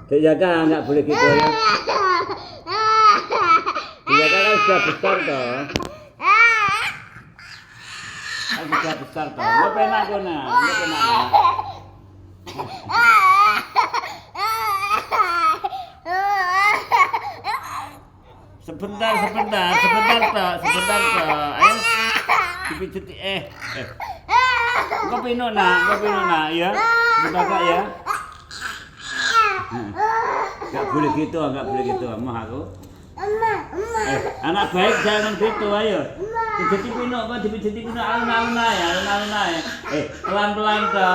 Dijaga nggak boleh gitu ya. Dijaga kan sudah besar toh. Kan sudah besar toh. Nggak pernah kena, nggak pernah. Sebentar toh. Ayo, dipijit Kau pino nak ya. Dijaga ya. Nggak boleh gitu, mau aku. Anak baik jangan gitu, ayo. Dipijit pino, alun-alun aja. Pelan-pelan toh.